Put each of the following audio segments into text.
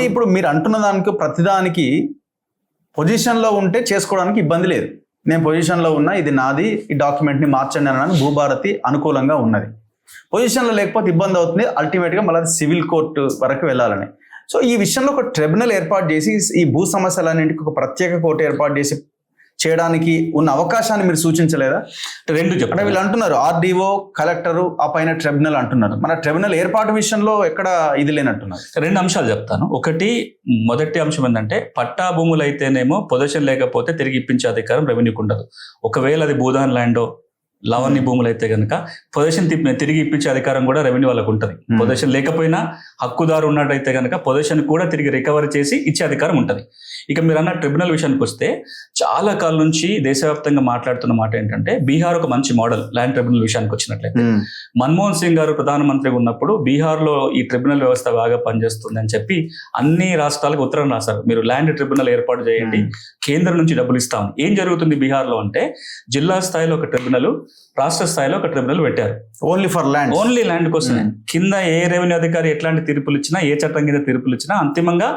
కానీ ఇప్పుడు మీరు అంటున్న దానికి ప్రతిదానికి పొజిషన్లో ఉంటే చేసుకోవడానికి ఇబ్బంది లేదు. నేను పొజిషన్లో ఉన్నా, ఇది నాది, ఈ డాక్యుమెంట్ని మార్చండి అనడానికి భూభారతి అనుకూలంగా ఉన్నది. పొజిషన్లో లేకపోతే ఇబ్బంది అవుతుంది, అల్టిమేట్గా మళ్ళీ సివిల్ కోర్టు వరకు వెళ్ళాలని. సో ఈ విషయంలో ఒక ట్రిబ్యునల్ ఏర్పాటు చేసి ఈ భూ సమస్యలన్నింటికి ఒక ప్రత్యేక కోర్టు ఏర్పాటు చేసి చేయడానికి ఉన్న అవకాశాన్ని మీరు సూచించలేదా? రెండు చెప్పండి. వీళ్ళు అంటున్నారు ఆర్డీఓ, కలెక్టరు, ఆ పైన ట్రిబ్యునల్ అంటున్నారు. మన ట్రిబ్యునల్ ఏర్పాటు విషయంలో ఎక్కడ ఇది లేనంటున్నారు. రెండు అంశాలు చెప్తాను. ఒకటి, మొదటి అంశం ఏంటంటే పట్టా భూములు అయితేనేమో పొజిషన్ లేకపోతే తిరిగి ఇప్పించే అధికారం రెవెన్యూకి ఉండదు. ఒకవేళ అది భూదాన్ ల్యాండో లావణ్య భూములు అయితే కనుక పొజిషన్ తిరిగి ఇప్పించే అధికారం కూడా రెవెన్యూ వాళ్ళకు ఉంటుంది. పొజిషన్ లేకపోయినా హక్కుదారు ఉన్నట్టయితే కనుక పొజిషన్ కూడా తిరిగి రికవరీ చేసి ఇచ్చే అధికారం ఉంటుంది. ఇక మీరు అన్న ట్రిబ్యునల్ విషయానికి వస్తే చాలా కాలం నుంచి దేశవ్యాప్తంగా మాట్లాడుతున్న మాట ఏంటంటే బీహార్ ఒక మంచి మోడల్ ల్యాండ్ ట్రిబ్యునల్ విషయానికి వచ్చినట్లయితే. మన్మోహన్ సింగ్ గారు ప్రధానమంత్రిగా ఉన్నప్పుడు బీహార్లో ఈ ట్రిబ్యునల్ వ్యవస్థ బాగా పనిచేస్తుంది అని చెప్పి అన్ని రాష్ట్రాలకు ఉత్తరం రాశారు, మీరు ల్యాండ్ ట్రిబ్యునల్ ఏర్పాటు చేయండి, కేంద్రం నుంచి డబ్బులు ఇస్తాం. ఏం జరుగుతుంది బీహార్లో అంటే జిల్లా స్థాయిలో ఒక ట్రిబ్యునల్, రాష్ట్ర స్థాయిలో ఒక ట్రిబ్యునల్ పెట్టారు. ఓన్లీ ల్యాండ్ కోసమే. కింద ఏ రెవెన్యూ అధికారి ఎట్లాంటి తీర్పులు ఇచ్చినా, ఏ చట్టం కింద తీర్పులు ఇచ్చినా అంతిమంగా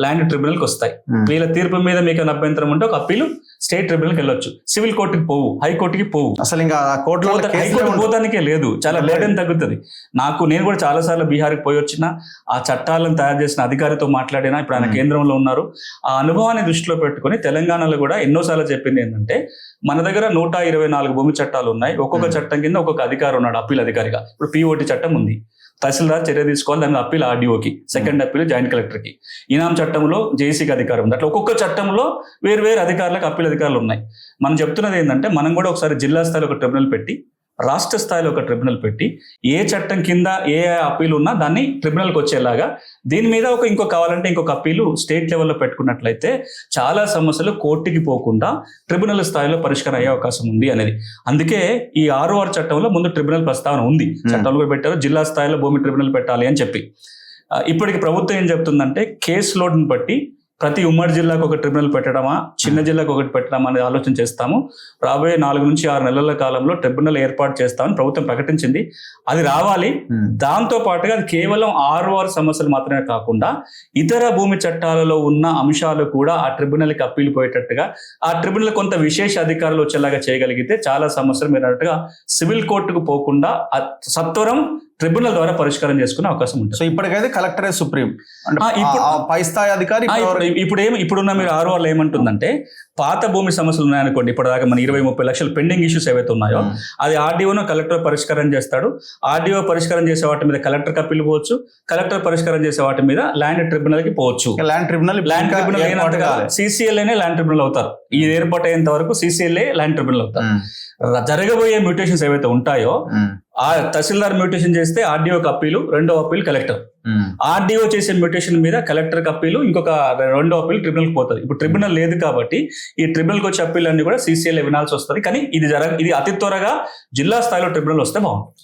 ల్యాండ్ ట్రిబ్యునల్కి వస్తాయి. వీళ్ళ తీర్పు మీద మీకు అభ్యంతరం ఉంటే ఒక అప్పీలు స్టేట్ ట్రిబ్యునల్కి వెళ్ళొచ్చు. సివిల్ కోర్టుకి పోవు, హైకోర్టుకి పోవు. అసలు ఇంకా హైకోర్టు పోతానికే లేదు. చాలా బర్డెన్ తగ్గుతుంది. నేను కూడా చాలా సార్లు బీహార్కి పోయి వచ్చిన, ఆ చట్టాలను తయారు చేసిన అధికారితో మాట్లాడినా, ఇప్పుడు ఆయన కేంద్రంలో ఉన్నారు. ఆ అనుభవాన్ని దృష్టిలో పెట్టుకుని తెలంగాణలో కూడా ఎన్నోసార్లు చెప్పింది ఏంటంటే మన దగ్గర 124 భూమి చట్టాలు ఉన్నాయి. ఒక్కొక్క చట్టం కింద ఒక్కొక్క అధికారి ఉన్నాడు అప్పీల్ అధికారిగా. ఇప్పుడు పిఓటి చట్టం ఉంది, తహసీల్దార్ చర్య తీసుకోవాలి, దాని అప్పీల్ ఆర్డీఓకి, సెకండ్ అప్పీల్ జాయింట్ కలెక్టర్కి. ఇనాం చట్టంలో జేసీకి అధికారం ఉంది. అట్లా ఒక్కొక్క చట్టంలో వేరు అధికారులకు అప్పీల్ అధికారులు ఉన్నాయి. మనం చెప్తున్నది ఏంటంటే మనం కూడా ఒకసారి జిల్లా స్థాయిలో ఒక ట్రిబ్యునల్ పెట్టి, రాష్ట్ర స్థాయిలో ఒక ట్రిబ్యునల్ పెట్టి, ఏ చట్టం కింద ఏ అప్పీలు ఉన్నా దాన్ని ట్రిబ్యునల్కి వచ్చేలాగా, దీని మీద ఇంకో కావాలంటే ఇంకొక అప్పీలు స్టేట్ లెవెల్లో పెట్టుకున్నట్లయితే చాలా సమస్యలు కోర్టుకి పోకుండా ట్రిబ్యునల్ స్థాయిలో పరిష్కారం అయ్యే అవకాశం ఉంది అనేది. అందుకే ఈ 6R చట్టంలో ముందు ట్రిబ్యునల్ ప్రస్తావన ఉంది, చట్టంలో కూడా పెట్టారు, జిల్లా స్థాయిలో భూమి ట్రిబ్యునల్ పెట్టాలి అని చెప్పి. ఇప్పటికి ప్రభుత్వం ఏం చెప్తుందంటే కేసు లోడ్ని బట్టి ప్రతి ఉమ్మడి జిల్లాకు ఒక ట్రిబ్యునల్ పెట్టడమా, చిన్న జిల్లాకు ఒకటి పెట్టడమా అనేది ఆలోచన చేస్తాము. రాబోయే 4 నుంచి 6 నెలల కాలంలో ట్రిబ్యునల్ ఏర్పాటు చేస్తామని ప్రభుత్వం ప్రకటించింది. అది రావాలి. దాంతో పాటుగా అది కేవలం 6R సమస్యలు మాత్రమే కాకుండా ఇతర భూమి చట్టాలలో ఉన్న అంశాలు కూడా ఆ ట్రిబ్యునల్కి అప్పీలు పోయేటట్టుగా, ఆ ట్రిబ్యునల్ కొంత విశేష అధికారులు వచ్చేలాగా చేయగలిగితే చాలా సమస్యలు మీరు అన్నట్టుగా సివిల్ కోర్టుకు పోకుండా సత్వరం ట్రిబ్యునల్ ద్వారా పరిష్కారం చేసుకునే అవకాశం ఉంటుంది. సో ఇప్పటికైతే కలెక్టరే సుప్రీం, పై స్థాయి అధికారి. ఇప్పుడున్న మీరు 6R ఏమంటుందంటే పాత భూమి సమస్యలు ఉన్నాయనుకోండి, ఇప్పటిదాకా మన 20-30 లక్షలు పెండింగ్ ఇష్యూస్ ఏవైతే ఉన్నాయో అది ఆర్డీఓను కలెక్టర్ పరిష్కారం చేస్తాడు. ఆర్డీఓ పరిష్కారం చేసే వాటి మీద కలెక్టర్ అప్పీల్ పోవచ్చు, కలెక్టర్ పరిష్కారం చేసే వాటి మీద ల్యాండ్ ట్రిబ్యునల్ కి పోవచ్చు. ల్యాండ్ ట్రిబ్యునల్ సిసిఎల్ఏనే ల్యాండ్ ట్రిబ్యునల్ అవుతారు. ఈ ఏర్పాటు అయ్యేంత వరకు సిసిఎల్ఏ ల్యాండ్ ట్రిబ్యునల్ అవుతారు. జరగబోయే మ్యూటేషన్స్ ఏవైతే ఉంటాయో ఆ తహసీల్దార్ మ్యూటేషన్ చేస్తే ఆర్డీఓకి అప్పీలు, రెండో అప్పీలు కలెక్టర్. ఆర్డీఓ చేసే మ్యూటేషన్ మీద కలెక్టర్కి అప్పీలు, ఇంకొక రెండో అప్పీలు ట్రిబ్యునల్కి పోతుంది. ఇప్పుడు ట్రిబ్యునల్ లేదు కాబట్టి ఈ ట్రిబ్యునల్కి వచ్చే అప్పీల్ అన్ని కూడా సిసిఎల్ఏ వినాల్సి వస్తుంది. కానీ ఇది అతి త్వరగా జిల్లా స్థాయిలో ట్రిబ్యునల్ వస్తే బాగుంటుంది.